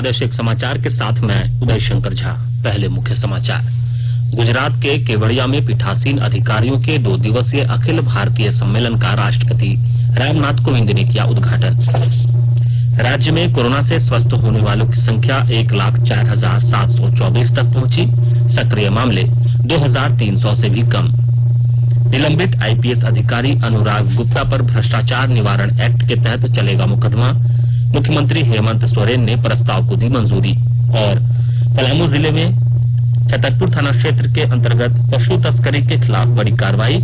प्रादेशिक समाचार के साथ मैं उदय शंकर झा। पहले मुख्य समाचार। गुजरात के केवड़िया में पीठासीन अधिकारियों के 2 दिवसीय अखिल भारतीय सम्मेलन का राष्ट्रपति रामनाथ कोविंद ने किया उद्घाटन। राज्य में कोरोना से स्वस्थ होने वालों की संख्या 1,04,724 तक पहुंची। सक्रिय मामले 2,300 से भी कम। निलंबित आईपीएस अधिकारी अनुराग गुप्ता पर भ्रष्टाचार निवारण एक्ट के तहत चलेगा मुकदमा। मुख्यमंत्री हेमंत सोरेन ने प्रस्ताव को दी मंजूरी। और पलामू जिले में छतरपुर थाना क्षेत्र के अंतर्गत पशु तस्करी के खिलाफ बड़ी कार्रवाई।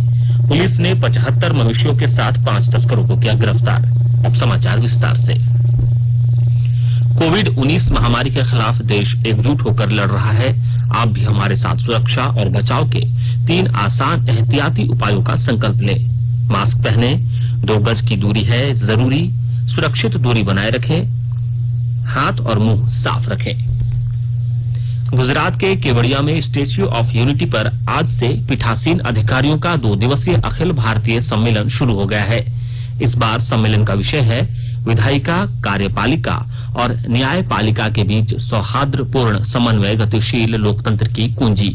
पुलिस ने 75 मवेशियों के साथ 5 तस्करों को किया गिरफ्तार। अब समाचार विस्तार से। कोविड-19 महामारी के खिलाफ देश एकजुट होकर लड़ रहा है। आप भी हमारे साथ सुरक्षा और बचाव के 3 आसान एहतियाती उपायों का संकल्प लें। मास्क पहने, 2 गज की दूरी है जरूरी, सुरक्षित दूरी बनाए रखें, हाथ और मुंह साफ रखें। गुजरात के केवड़िया में स्टैच्यू ऑफ यूनिटी पर आज से पीठासीन अधिकारियों का 2 दिवसीय अखिल भारतीय सम्मेलन शुरू हो गया है। इस बार सम्मेलन का विषय है विधायिका, कार्यपालिका और न्यायपालिका के बीच सौहार्दपूर्ण समन्वय, गतिशील लोकतंत्र की कुंजी।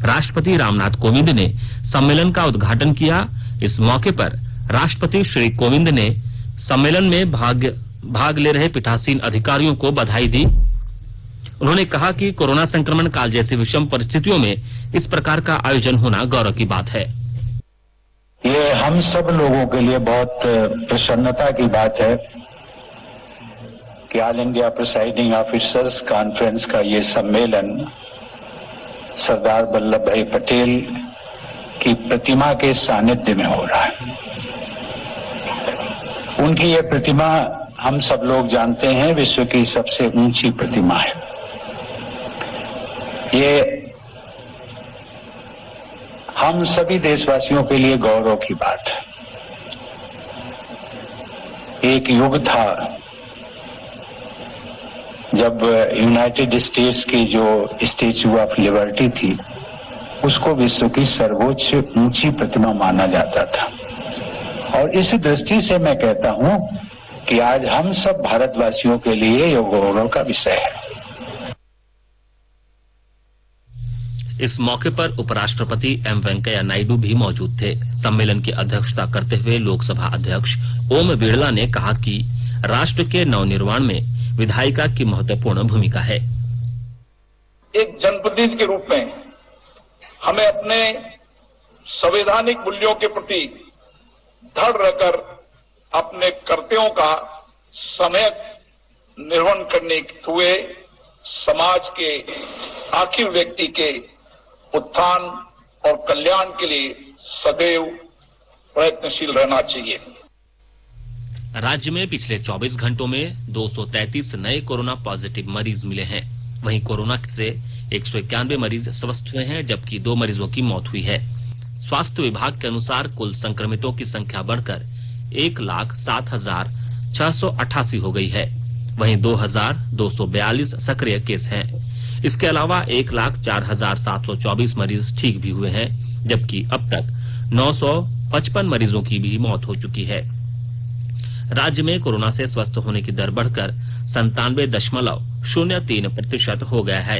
राष्ट्रपति रामनाथ कोविंद ने सम्मेलन का उद्घाटन किया। इस मौके पर राष्ट्रपति श्री कोविंद ने सम्मेलन में भाग ले रहे पीठासीन अधिकारियों को बधाई दी। उन्होंने कहा कि कोरोना संक्रमण काल जैसी विषम परिस्थितियों में इस प्रकार का आयोजन होना गौरव की बात है। ये हम सब लोगों के लिए बहुत प्रसन्नता की बात है कि all India presiding officers conference का ये सम्मेलन सरदार वल्लभ भाई पटेल की प्रतिमा के सानिध्य में हो रहा है। उनकी ये प्रतिमा हम सब लोग जानते हैं विश्व की सबसे ऊंची प्रतिमा है। ये हम सभी देशवासियों के लिए गौरव की बात है। एक युग था जब यूनाइटेड स्टेट्स की जो स्टैच्यू ऑफ लिबर्टी थी उसको विश्व की सर्वोच्च ऊंची प्रतिमा माना जाता था। और इस दृष्टि से मैं कहता हूं कि आज हम सब भारतवासियों के लिए यह गौरव का विषय है। इस मौके पर उपराष्ट्रपति एम वेंकैया नायडू भी मौजूद थे। सम्मेलन की अध्यक्षता करते हुए लोकसभा अध्यक्ष ओम बिड़ला ने कहा कि राष्ट्र के नवनिर्माण में विधायिका की महत्वपूर्ण भूमिका है। एक जनप्रतिनिधि के रूप में हमें अपने संवैधानिक मूल्यों के प्रति दृढ़ रहकर अपने कर्तव्यों का सम्यक निर्वहन करने हुए समाज के आखिर व्यक्ति के उत्थान और कल्याण के लिए सदैव प्रयत्नशील रहना चाहिए। राज्य में पिछले 24 घंटों में 233 नए कोरोना पॉजिटिव मरीज मिले हैं। वहीं कोरोना से 191 मरीज स्वस्थ हुए हैं, जबकि 2 मरीजों की मौत हुई है। स्वास्थ्य विभाग के अनुसार कुल संक्रमितों की संख्या बढ़कर 1,07,688 हो गई है। वहीं 2,242 सक्रिय केस हैं। इसके अलावा 1,04,724 मरीज ठीक भी हुए हैं, जबकि अब तक 955 मरीजों की भी मौत हो चुकी है। राज्य में कोरोना से स्वस्थ होने की दर बढ़कर 97.03% हो गया है।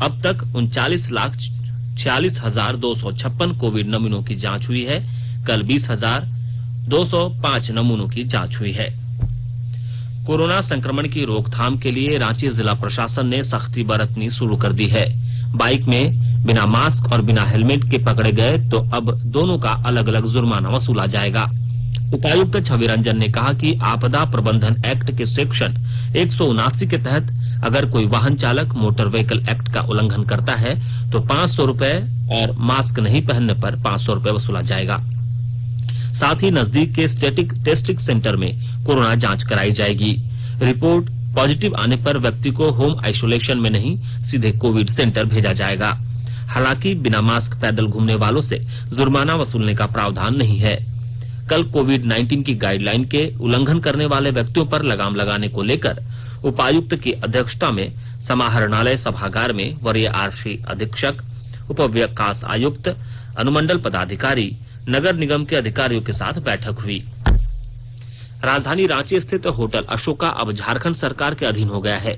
अब तक 39,46,256 कोविड नमूनों की जांच हुई है। कल 20,205 नमूनों की जांच हुई है। कोरोना संक्रमण की रोकथाम के लिए रांची जिला प्रशासन ने सख्ती बरतनी शुरू कर दी है। बाइक में बिना मास्क और बिना हेलमेट के पकड़े गए तो अब दोनों का अलग अलग जुर्माना वसूला जाएगा। उपायुक्त छवि रंजन ने कहा कि आपदा प्रबंधन एक्ट के सेक्शन 179 के तहत अगर कोई वाहन चालक मोटर व्हीकल एक्ट का उल्लंघन करता है तो 500 रुपए और मास्क नहीं पहनने पर 500 रुपए वसूला जाएगा। साथ ही नजदीक के स्टैटिक टेस्टिंग सेंटर में कोरोना जांच कराई जाएगी। रिपोर्ट पॉजिटिव आने पर व्यक्ति को होम आइसोलेशन में नहीं, सीधे कोविड सेंटर भेजा जाएगा। हालांकि बिना मास्क पैदल घूमने वालों से जुर्माना वसूलने का प्रावधान नहीं है। कल कोविड-19 की गाइडलाइन के उल्लंघन करने वाले व्यक्तियों पर लगाम लगाने को लेकर उपायुक्त की अध्यक्षता में समाहरणालय सभागार में वरीय आरक्षी अधीक्षक, उप विकास आयुक्त, अनुमंडल पदाधिकारी, नगर निगम के अधिकारियों के साथ बैठक हुई। राजधानी रांची स्थित होटल अशोका अब झारखंड सरकार के अधीन हो गया है।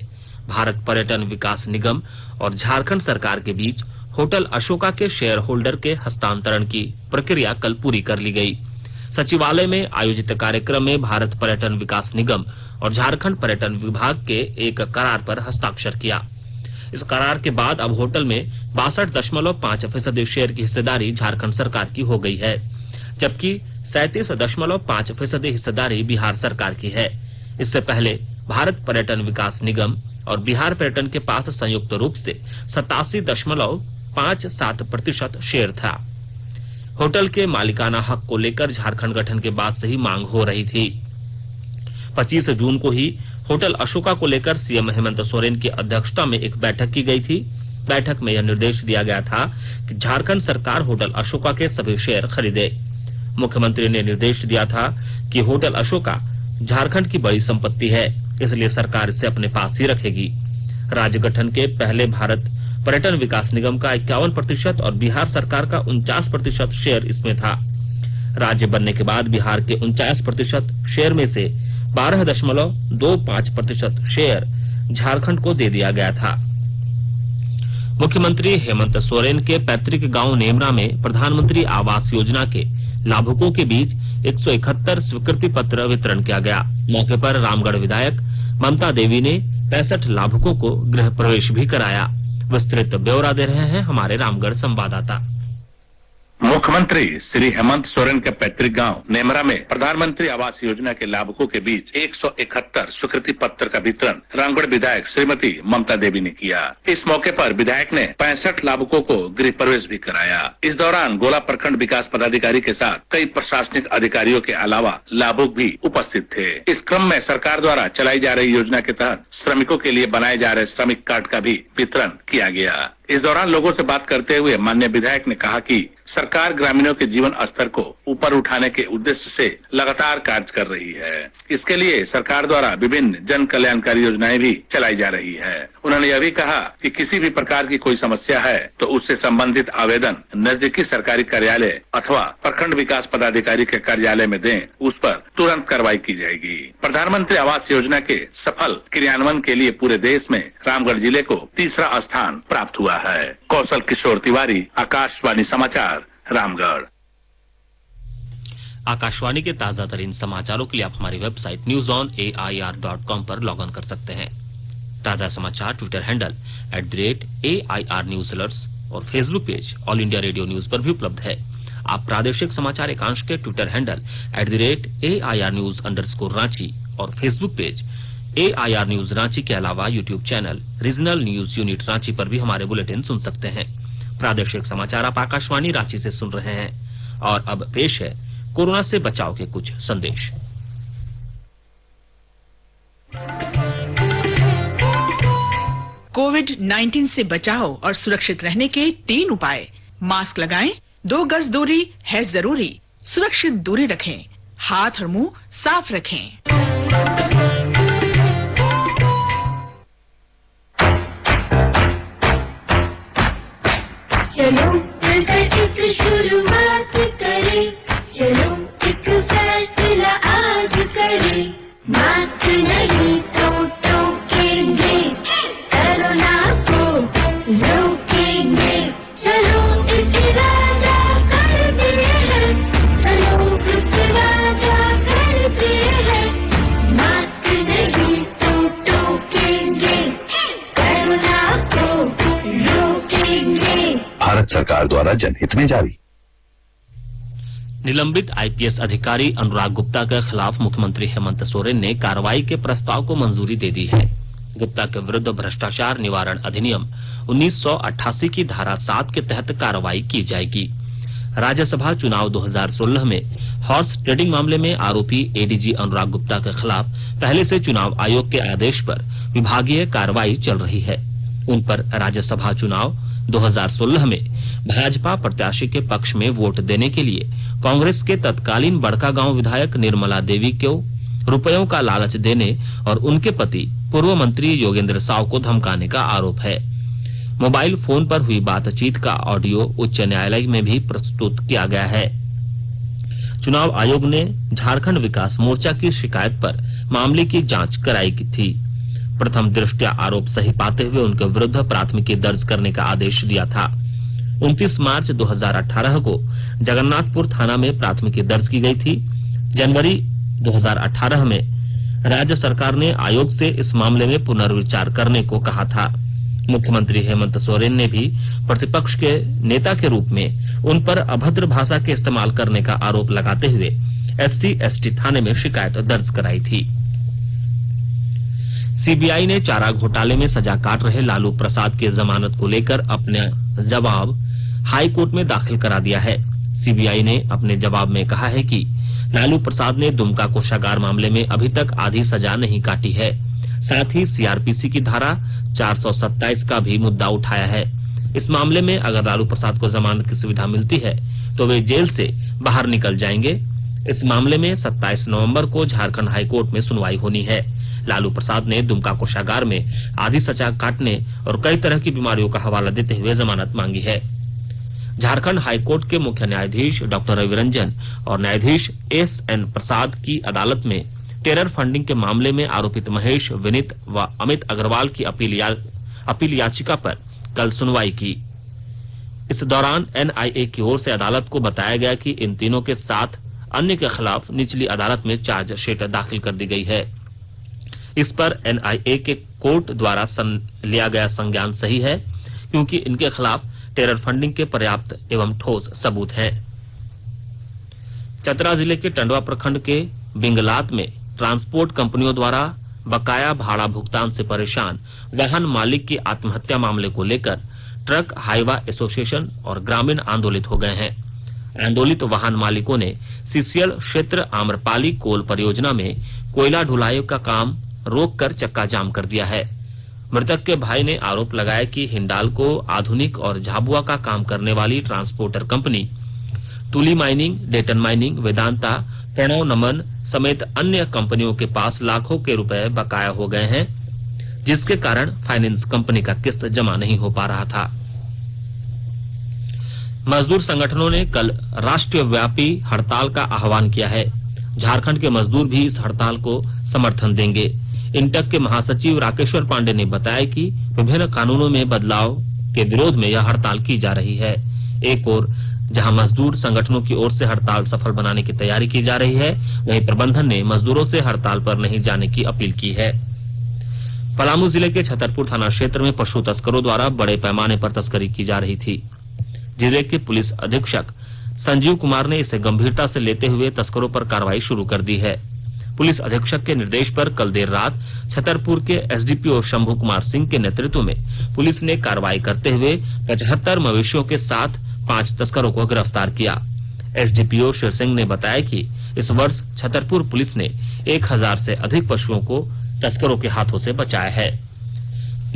भारत पर्यटन विकास निगम और झारखंड सरकार के बीच होटल अशोका के शेयर होल्डर के हस्तांतरण की प्रक्रिया कल पूरी कर ली गई। सचिवालय में आयोजित कार्यक्रम में भारत पर्यटन विकास निगम और झारखंड पर्यटन विभाग के एक करार पर हस्ताक्षर किया। इस करार के बाद अब होटल में 62.5% शेयर की हिस्सेदारी झारखंड सरकार की हो गई है, जबकि 37.5% हिस्सेदारी बिहार सरकार की है। इससे पहले भारत पर्यटन विकास निगम और बिहार पर्यटन के पास संयुक्त रूप से 87.57% शेयर था। होटल के मालिकाना हक को लेकर झारखंड गठन के बाद से ही मांग हो रही थी। 25 जून को ही होटल अशोका को लेकर सीएम हेमंत सोरेन की अध्यक्षता में एक बैठक की गई थी। बैठक में यह निर्देश दिया गया था कि झारखंड सरकार होटल अशोका के सभी शेयर खरीदे। मुख्यमंत्री ने निर्देश दिया था कि होटल अशोका झारखंड की बड़ी संपत्ति है, इसलिए सरकार इसे अपने पास ही रखेगी। राज्य गठन के पहले भारत पर्यटन विकास निगम का 51% और बिहार सरकार का 49% शेयर इसमें था। राज्य बनने के बाद बिहार के 49% शेयर में से 12.25% शेयर झारखंड को दे दिया गया था। मुख्यमंत्री हेमंत सोरेन के पैतृक गांव नेमरा में प्रधानमंत्री आवास योजना के लाभुकों के बीच 171 स्वीकृति पत्र वितरण किया गया। मौके पर रामगढ़ विधायक ममता देवी ने 65 लाभुकों को गृह प्रवेश भी कराया। विस्तृत ब्यौरा दे रहे हैं हमारे रामगढ़ संवाददाता। मुख्यमंत्री श्री हेमंत सोरेन के पैतृक गांव नेमरा में प्रधानमंत्री आवास योजना के लाभुकों के बीच 171 स्वीकृति पत्र का वितरण रामगढ़ विधायक श्रीमती ममता देवी ने किया। इस मौके पर विधायक ने 65 लाभुकों को गृह प्रवेश भी कराया। इस दौरान गोला प्रखंड विकास पदाधिकारी के साथ कई प्रशासनिक अधिकारियों के अलावा लाभुक भी उपस्थित थे। इस क्रम में सरकार द्वारा चलाई जा रही योजना के तहत श्रमिकों के लिए बनाए जा रहे श्रमिक कार्ड का भी वितरण किया गया। इस दौरान लोगों से बात करते हुए माननीय विधायक ने कहा कि सरकार ग्रामीणों के जीवन स्तर को ऊपर उठाने के उद्देश्य से लगातार कार्य कर रही है। इसके लिए सरकार द्वारा विभिन्न जन कल्याणकारी योजनाएं भी चलाई जा रही है। उन्होंने यह भी कहा कि किसी भी प्रकार की कोई समस्या है तो उससे संबंधित आवेदन नजदीकी सरकारी कार्यालय अथवा प्रखंड विकास पदाधिकारी के कार्यालय में दें, उस पर तुरंत कार्रवाई की जाएगी। प्रधानमंत्री आवास योजना के सफल क्रियान्वयन के लिए पूरे देश में रामगढ़ जिले को तीसरा स्थान प्राप्त हुआ है। कौशल किशोर तिवारी, आकाशवाणी समाचार, रामगढ़। आकाशवाणी के ताजा तरीन समाचारों के लिए आप हमारी वेबसाइट newsonair.com पर लॉग ऑन कर सकते हैं। ताजा समाचार Twitter handle @AIR News Alerts और Facebook page all India radio news पर भी उपलब्ध है। आप प्रादेशिक समाचार एकांश के ट्विटर हैंडल @AIR News_रांची और Facebook page AIR News Ranchi के अलावा YouTube channel regional news unit Ranchi पर भी हमारे बुलेटिन सुन सकते हैं। प्रादेशिक समाचार आप आकाशवाणी रांची से सुन रहे हैं। और अब पेश है कोरोना से बचाव के कुछ संदेश। कोविड-19 से बचाव और सुरक्षित रहने के 3 उपाय। मास्क लगाएं, 2 गज दूरी है जरूरी, सुरक्षित दूरी रखें, हाथ और मुंह साफ रखें। चलो मिलकर एक शुरुआत करें, चलो एक फैसला आज करें, मास्क नहीं तो टोकेंगे, कोरोना को रोकेंगे, चलो एक वादा करते हैं, चलो एक वादा करते हैं, मास्क नहीं तो टोकेंगे, कोरोना को रोकेंगे। भारत सरकार द्वारा जनहित में जारी। निलंबित आईपीएस अधिकारी अनुराग गुप्ता के खिलाफ मुख्यमंत्री हेमंत सोरेन ने कार्रवाई के प्रस्ताव को मंजूरी दे दी है। गुप्ता के विरुद्ध भ्रष्टाचार निवारण अधिनियम 1988 की धारा 7 के तहत कार्रवाई की जाएगी। राज्यसभा चुनाव 2016 में हॉर्स ट्रेडिंग मामले में आरोपी एडीजी अनुराग गुप्ता के खिलाफ पहले से चुनाव आयोग के आदेश पर विभागीय कार्रवाई चल रही है। उन पर राज्यसभा चुनाव 2016 में भाजपा प्रत्याशी के पक्ष में वोट देने के लिए कांग्रेस के तत्कालीन बड़कागांव विधायक निर्मला देवी को रुपयों का लालच देने और उनके पति पूर्व मंत्री योगेंद्र साव को धमकाने का आरोप है। मोबाइल फोन पर हुई बातचीत का ऑडियो उच्च न्यायालय में भी प्रस्तुत किया गया है। चुनाव आयोग ने झारखंड विकास मोर्चा की शिकायत पर मामले की जांच कराई थी। प्रथम दृष्टया आरोप सही पाते हुए उनके विरुद्ध प्राथमिकी दर्ज करने का आदेश दिया था। 29 मार्च 2018 को जगन्नाथपुर थाना में प्राथमिकी दर्ज की गई थी। जनवरी 2018 में राज्य सरकार ने आयोग से इस मामले में पुनर्विचार करने को कहा था। मुख्यमंत्री हेमंत सोरेन ने भी प्रतिपक्ष के नेता के रूप में उन पर अभद्र भाषा के इस्तेमाल करने का आरोप लगाते हुए SC/ST थाने में शिकायत दर्ज कराई थी। सीबीआई ने चारा घोटाले में सजा काट रहे लालू प्रसाद की जमानत को लेकर अपना जवाब हाई कोर्ट में दाखिल करा दिया है। सीबीआई ने अपने जवाब में कहा है कि लालू प्रसाद ने दुमका कोषागार मामले में अभी तक आधी सजा नहीं काटी है। साथ ही सीआरपीसी की धारा 427 का भी मुद्दा उठाया है। इस मामले में अगर लालू प्रसाद को जमानत की सुविधा मिलती है तो वे जेल से बाहर निकल जाएंगे। इस मामले में 27 नवंबर को झारखंड हाईकोर्ट में सुनवाई होनी है। लालू प्रसाद ने दुमका कोषागार में आधी सजा काटने और कई तरह की बीमारियों का हवाला देते हुए जमानत मांगी है। झारखंड हाईकोर्ट के मुख्य न्यायाधीश डॉक्टर रवि रंजन और न्यायाधीश SN प्रसाद की अदालत में टेरर फंडिंग के मामले में आरोपित महेश, विनीत व अमित अग्रवाल की अपील याचिका पर कल सुनवाई की। इस दौरान NIA की ओर से अदालत को बताया गया कि इन तीनों के साथ अन्य के खिलाफ निचली अदालत में चार्जशीट दाखिल कर दी गई है। इस पर NIA के कोर्ट द्वारा लिया गया संज्ञान सही है क्योंकि इनके खिलाफ टेरर फंडिंग के पर्याप्त एवं ठोस सबूत हैं। चतरा जिले के टंडवा प्रखंड के बिंगलात में ट्रांसपोर्ट कंपनियों द्वारा बकाया भाड़ा भुगतान से परेशान वाहन मालिक की आत्महत्या मामले को लेकर ट्रक हाईवा एसोसिएशन और ग्रामीण आंदोलित हो गए हैं। आंदोलित वाहन मालिकों ने CCL क्षेत्र आम्रपाली कोल परियोजना में कोयला ढुलाई का काम रोककर चक्का जाम कर दिया है। मृतक के भाई ने आरोप लगाया कि हिंडाल्को, आधुनिक और झाबुआ का काम करने वाली ट्रांसपोर्टर कंपनी तुली माइनिंग, डेटन माइनिंग, वेदांता, प्रणव नमन समेत अन्य कंपनियों के पास लाखों के रुपए बकाया हो गए हैं, जिसके कारण फाइनेंस कंपनी का किस्त जमा नहीं हो पा रहा था। मजदूर संगठनों ने कल राष्ट्रव्यापी हड़ताल का आह्वान किया है। झारखंड के मजदूर भी इस हड़ताल को समर्थन देंगे। इंटक के महासचिव राकेश्वर पांडे ने बताया कि विभिन्न कानूनों में बदलाव के विरोध में यह हड़ताल की जा रही है। एक ओर जहां मजदूर संगठनों की ओर से हड़ताल सफल बनाने की तैयारी की जा रही है, वहीं प्रबंधन ने मजदूरों से हड़ताल पर नहीं जाने की अपील की है। पलामू जिले के छतरपुर थाना क्षेत्र में पशु तस्करों द्वारा बड़े पैमाने पर तस्करी की जा रही थी। जिले के पुलिस अधीक्षक संजीव कुमार ने इसे गंभीरता से लेते हुए तस्करों पर कार्रवाई शुरू कर दी है। पुलिस अधीक्षक के निर्देश पर कल देर रात छतरपुर के SDPO शंभू कुमार सिंह के नेतृत्व में पुलिस ने कार्रवाई करते हुए 75 मवेशियों के साथ 5 तस्करों को गिरफ्तार किया। SDPO शेर सिंह ने बताया कि इस वर्ष छतरपुर पुलिस ने 1000 से अधिक पशुओं को तस्करों के हाथों से बचाया है।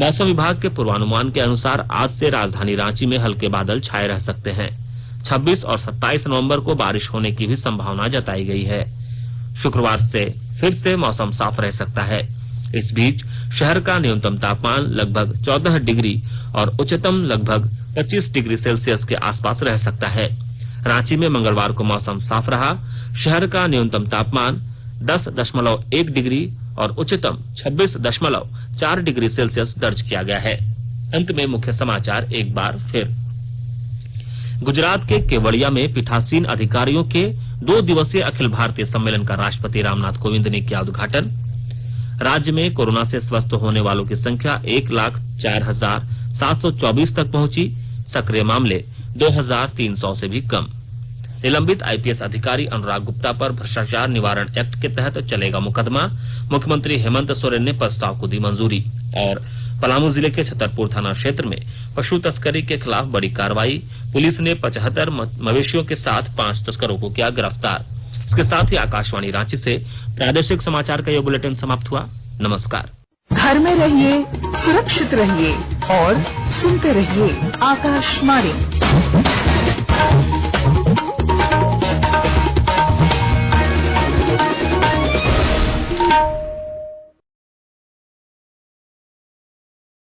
मौसम विभाग के पूर्वानुमान के अनुसार आज से राजधानी रांची में हल्के बादल छाए रह सकते हैं। 26 और 27 नवंबर को बारिश होने की भी संभावना जताई गई है। शुक्रवार से फिर से मौसम साफ रह सकता है। इस बीच शहर का न्यूनतम तापमान लगभग 14 डिग्री और उच्चतम लगभग 25 डिग्री सेल्सियस के आसपास रह सकता है। रांची में मंगलवार को मौसम साफ रहा। शहर का न्यूनतम तापमान 10.1 डिग्री और उच्चतम 26.4 डिग्री सेल्सियस दर्ज किया गया है। अंत में मुख्य समाचार एक बार फिर। गुजरात के केवड़िया में पीठासीन अधिकारियों के 2 दिवसीय अखिल भारतीय सम्मेलन का राष्ट्रपति रामनाथ कोविंद ने किया उद्घाटन। राज्य में कोरोना से स्वस्थ होने वालों की संख्या 1,04,724 तक पहुंची। सक्रिय मामले 2,300 से भी कम। निलंबित IPS अधिकारी अनुराग गुप्ता पर भ्रष्टाचार निवारण एक्ट के तहत चलेगा मुकदमा। मुख्यमंत्री हेमंत सोरेन ने प्रस्ताव को दी मंजूरी। और पलामू जिले के छतरपुर थाना क्षेत्र में पशु तस्करी के खिलाफ बड़ी कार्रवाई। पुलिस ने 75 मवेशियों के साथ 5 तस्करों को किया गिरफ्तार। इसके साथ ही आकाशवाणी रांची से प्रादेशिक समाचार का यह बुलेटिन समाप्त हुआ। नमस्कार। घर में रहिए, सुरक्षित रहिए और सुनते रहिए आकाशवाणी।